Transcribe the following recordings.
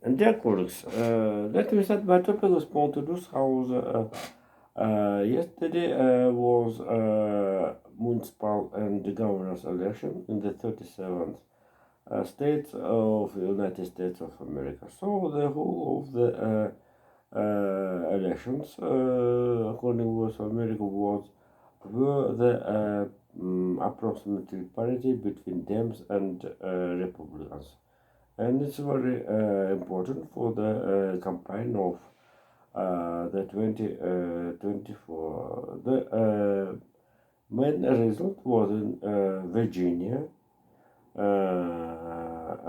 And dear colleagues, let me start my topic was to introduce how yesterday was municipal and the governor's election in the 37th states of the United States of America. So the whole of the elections, according to America, were the approximately parity between Dems and Republicans, and it's very important for the campaign of the 2024. The main result was in Virginia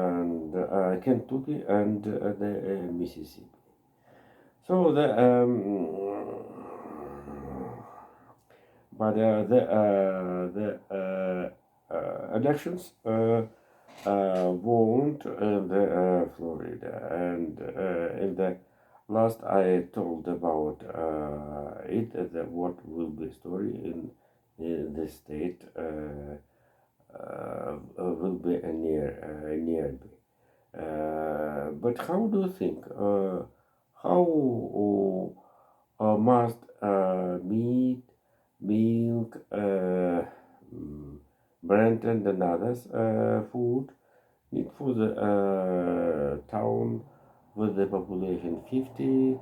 and Kentucky and the Mississippi. So the elections won't in the Florida, and in the last I told about it, what will be story in the state will be nearby. But how do you think? How must meat, milk, bread, and others food need for the town with the population 50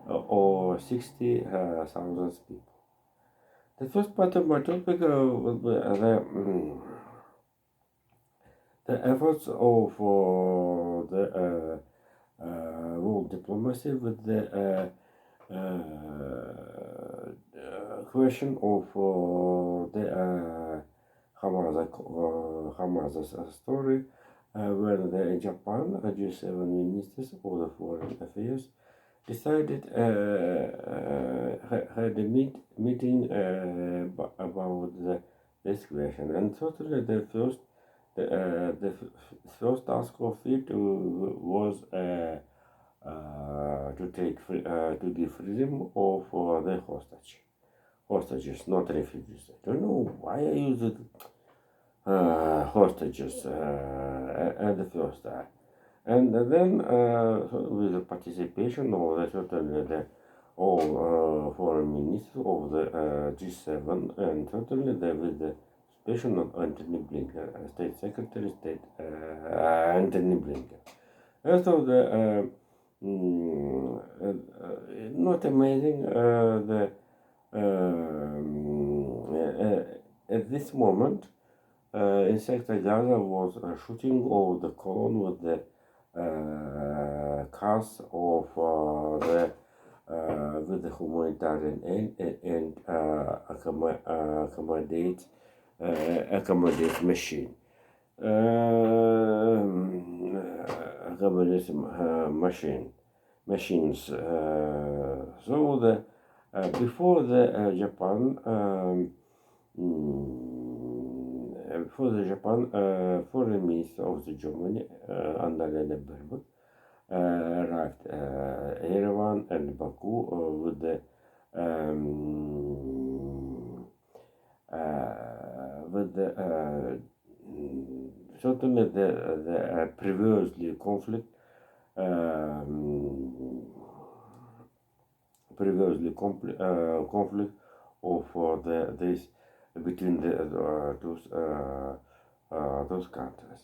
or 60,000 people? The first part of my topic will be the efforts of the world diplomacy with the question of the Hamas story, when the Japan G7 ministers of the foreign affairs decided had a meeting about this question, and totally the first task of it was to give freedom of the hostages, not refugees. I don't know why I use it hostages at the first time. And then with the participation of the certainly the all foreign ministers of the G7, and certainly with the special Anthony Blinken, State Secretary State Anthony Blinken. And so the not amazing the at this moment in Sector Gaza was shooting over the column with the cars of the with the humanitarian aid and accommodate machine. Accommodation machines. So the before the Japan. For the Japan foreign minister of the Germany, Annalena Baerbock, arrived Yerevan and Baku with the certainly the previously conflict conflict of this between those countries.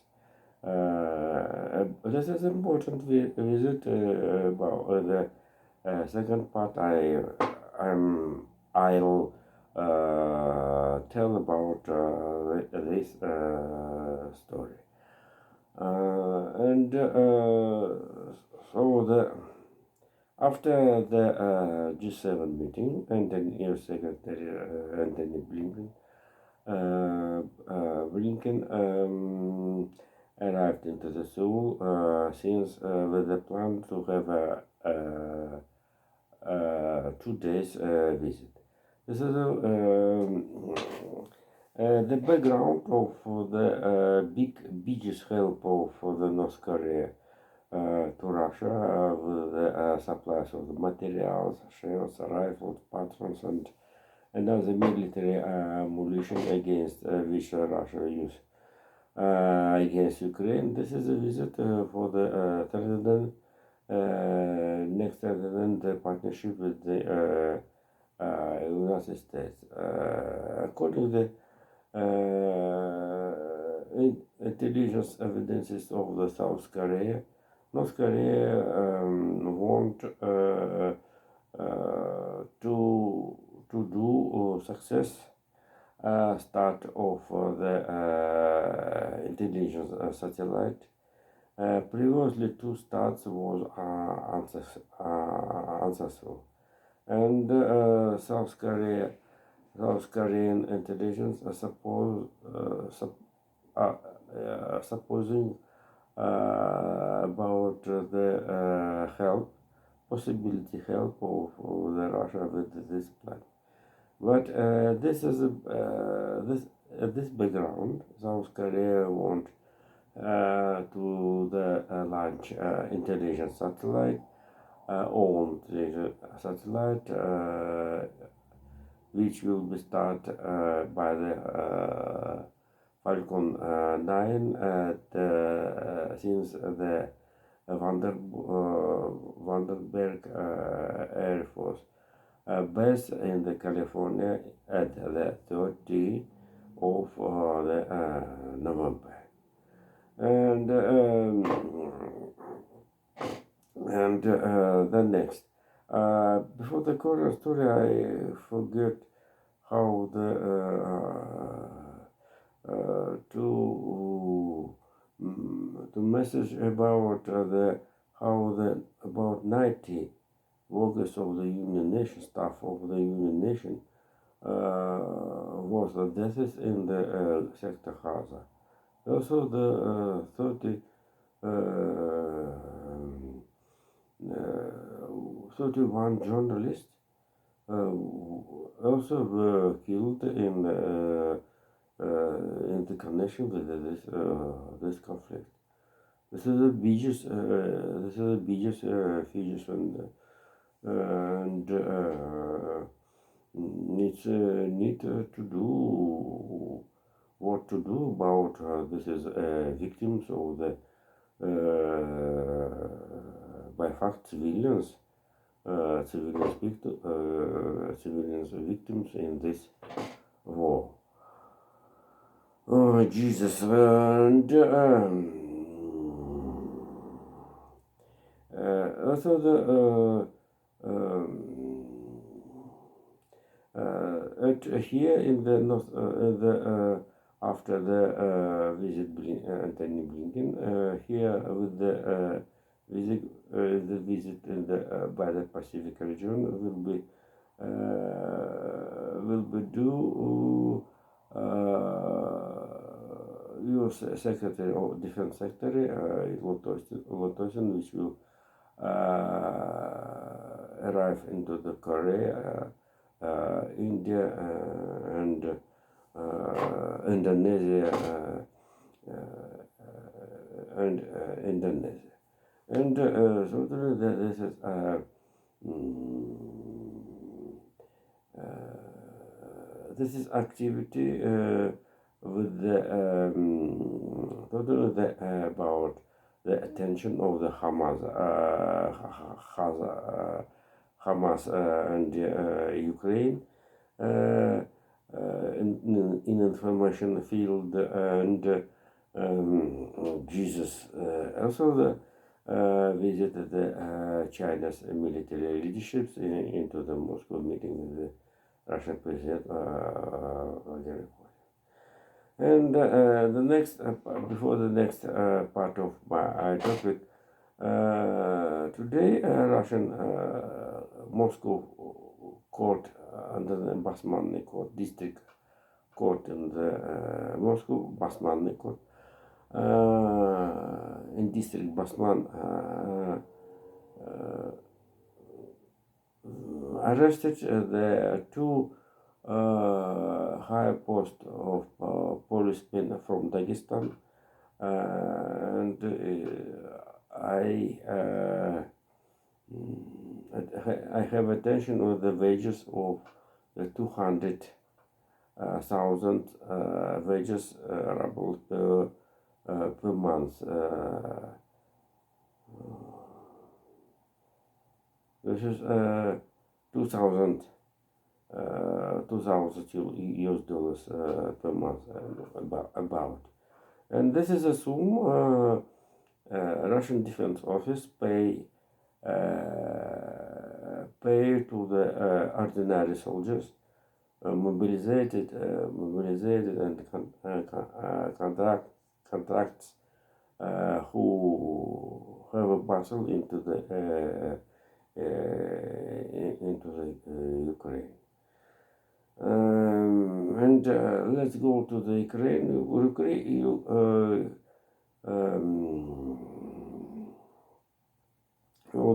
This is important visit about the second part. I'll tell about this story, and so the after the G7 meeting, and then EU Secretary Anthony Blinken arrived into the Seoul since with the plan to have a 2 days visit. This is the background of the big biggest help of the North Korea to Russia with the supplies of the materials, shells, rifles, patrons, and other military ammunition against which Russia used against Ukraine. This is a visit for the President Next, then the partnership with the United States. According to the intelligence evidences of the South Korea, North Korea want to do success start of the intelligence satellite. Previously, two starts was unsuccessful, and South Korean intelligence supposing about the possibility help of the Russia with this plan. But this is this background. South Korea want to the launch intelligence satellite, own satellite, which will be start by the Falcon 9 since the Vandenberg Air Force base in the California at the 30th of November. And the next. Before the current story, I forget how the to message about about 90 workers of the Union Nation, staff of the Union Nation, was the deaths in the sector Gaza. Also, the 31 journalists also were killed in the connection with this conflict. This is the biggest figures and need to do what to do about this is victims of the by fact civilians victims in this war. Oh Jesus! And also here in the north, after the visit Anthony Blinken here with the visit in the by the Pacific region will be due U.S. Secretary of Defense Secretary Lotosin, which will arrive into the Korea, India, and Indonesia, and Indonesia, and so this is this is activity with the about the attention of the Hamas and Ukraine in information field and Jesus also the visited the China's military leaderships into the Moscow meeting with the Russian President Vladimir Putin. And the next, before the next part of my topic, today Russian Moscow court under the Basmanny court, district court in the Moscow Basmanny court, in district Basman, arrested the two high post of policemen from Dagestan, and I have attention with the wages of the 200,000 wages rubles per month. This is 2000 US dollars per month, about. And this is assume Russian Defense Office pay to the ordinary soldiers mobilized and contracts who have a parcel into the Ukraine. And let's go to the Ukraine.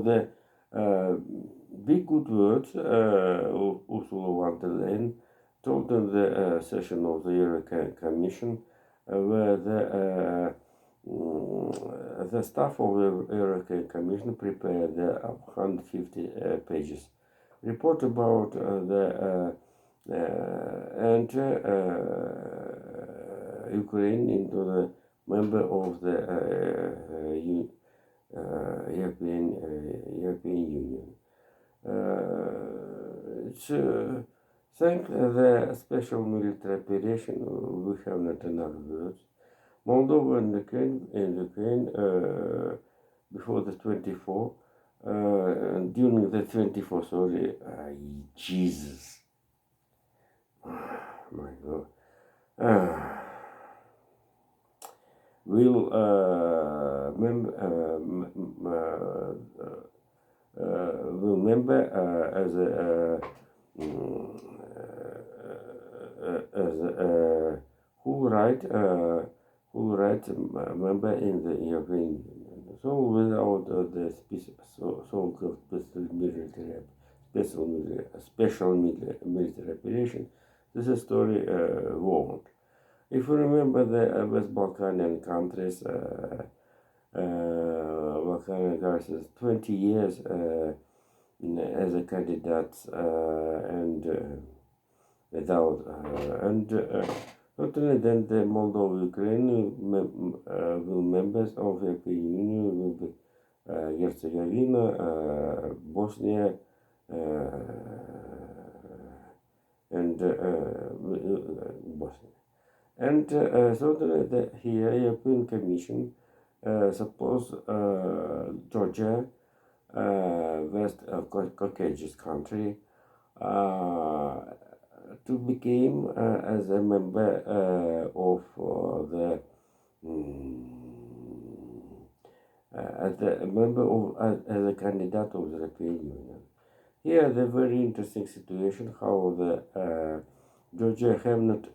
The big good words Ursula von der Leyen told in the session of the European Commission, where the staff of the European Commission prepared the 150 pages report about the enter Ukraine into the member of the European Union. Thanks the special military operation, we have not enough words. Moldova and Ukraine before the 24, during the 24, sorry, Jesus, my God, will member who write member in the European Union. So without the so-called special military operation, this story won't. If you remember the West Balkanian countries, 20 years as a candidate and without not only then the Moldova, Ukraine will members of the European Union, will be Herzegovina, Bosnia, and Bosnia. And certainly the European Commission suppose Georgia, West Caucasus country, to become as a member of the as a candidate of the European Union. Here, the very interesting situation how the Georgia have not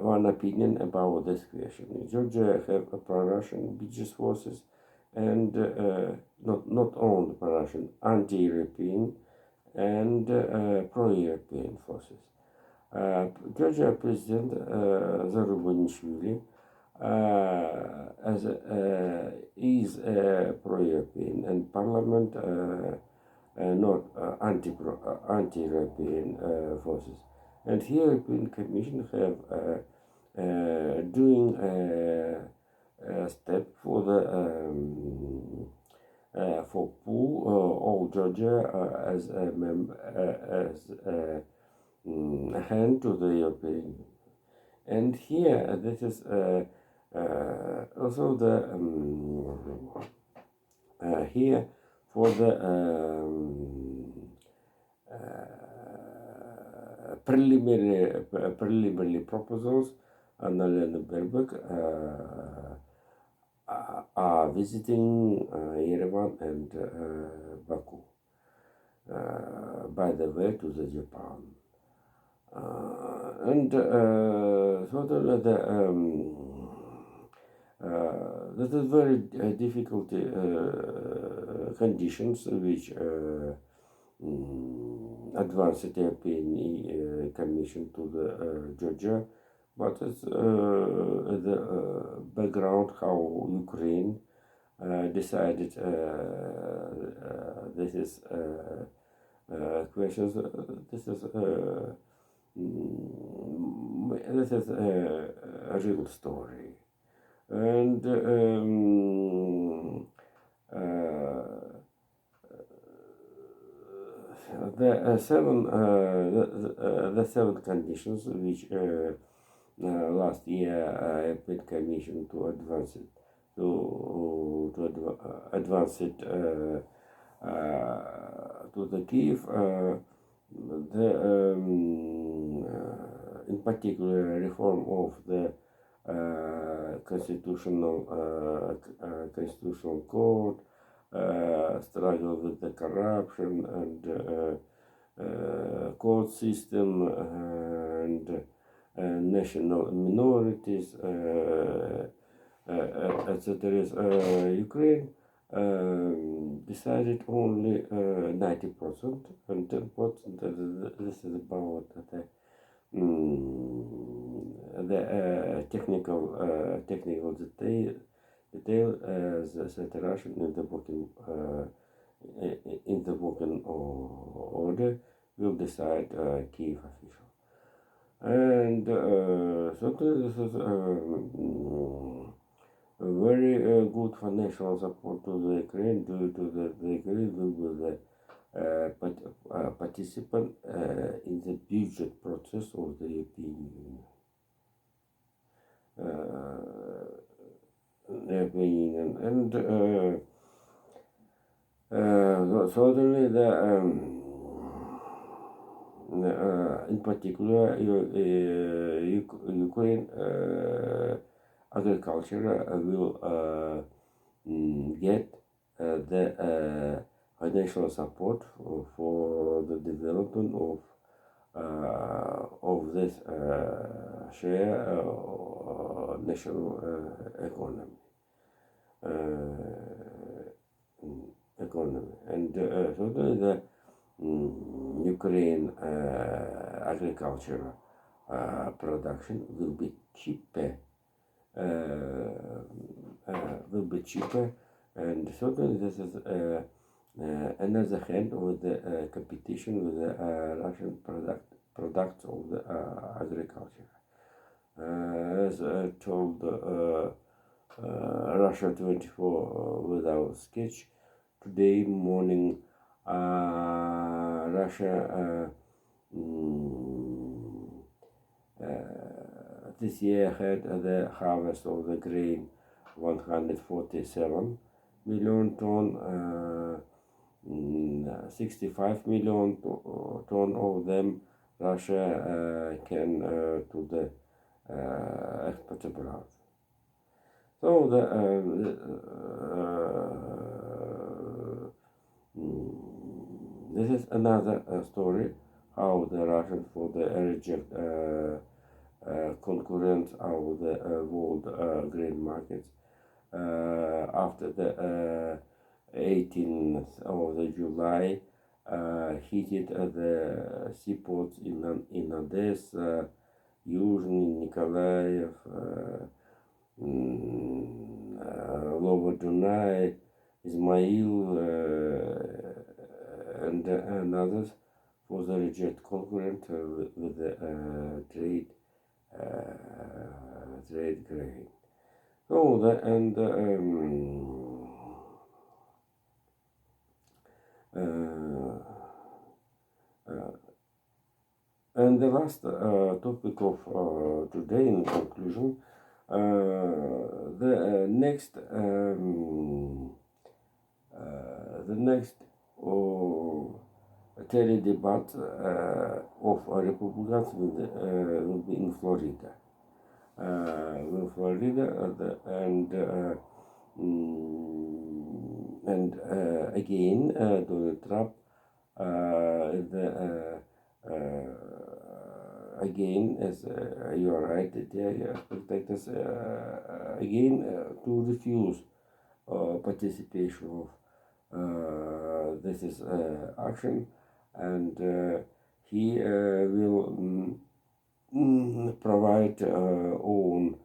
one opinion about this question. Georgia have a pro-Russian Beaches forces and not only pro-Russian, anti-European and pro-European forces. Georgia President Zarubinishvili is pro-European and Parliament not anti-European forces. And here European Commission have doing a step for the for pull all Georgia as a hand to the European Union. And here this is also the here for the preliminary proposals, Annalena Baerbock are visiting Yerevan and Baku. By the way, to the Japan. And so this is very difficult conditions which advanced the European Commission to the Georgia, but it's the background how Ukraine decided this is questions. This is a real story, and uh, the seven conditions which last year I paid commission to advance it advance it to the Kiev. In particular, reform of the constitutional code, struggle with the corruption and court system and national minorities, etc. Ukraine decided only 90% and 10%. This is about the technical detail as the Russian in the booking order will decide Kiev official. And certainly this is a very good financial support to the Ukraine due to the Ukraine will be the participant in the budget process of the European Union. And certainly in particular Ukraine agriculture will get the financial support for the development of this share national economy, and certainly the Ukraine agriculture production will be cheaper. And certainly this is another hand with the competition with the Russian products of the agriculture. As I told Russia 24 with our sketch today morning, Russia this year had the harvest of the grain 147 million ton, 65 million ton of them Russia can to the export abroad. So this is another story how the Russians for the reject concurrence of the world grain markets after the 18th of the July hit the seaports in Odessa, Yuzhny, Nikolaev, Lower Dunai, Ismail, and others for the reject concurrent with the trade grain. So and the last topic of today in conclusion, the next tele-debate of Republicans will be in Florida. And again Donald Trump again, as you are right, expect us again to refuse participation of this is action, and he will provide own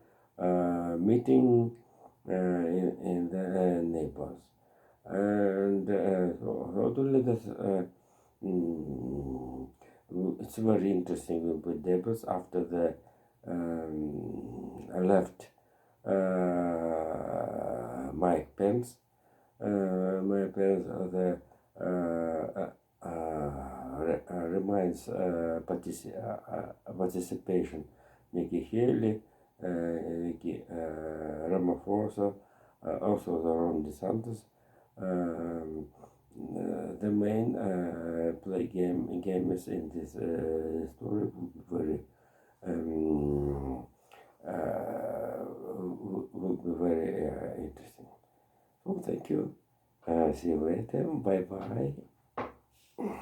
meeting in the neighbors, and so to let us it's very interesting with debates after the left Mike Pence my parents reminds participation Nikki Haley, Nikki Ramaphosa, also the Ron DeSantis. The main play games in this story will be very interesting. So thank you. See you later. Bye bye.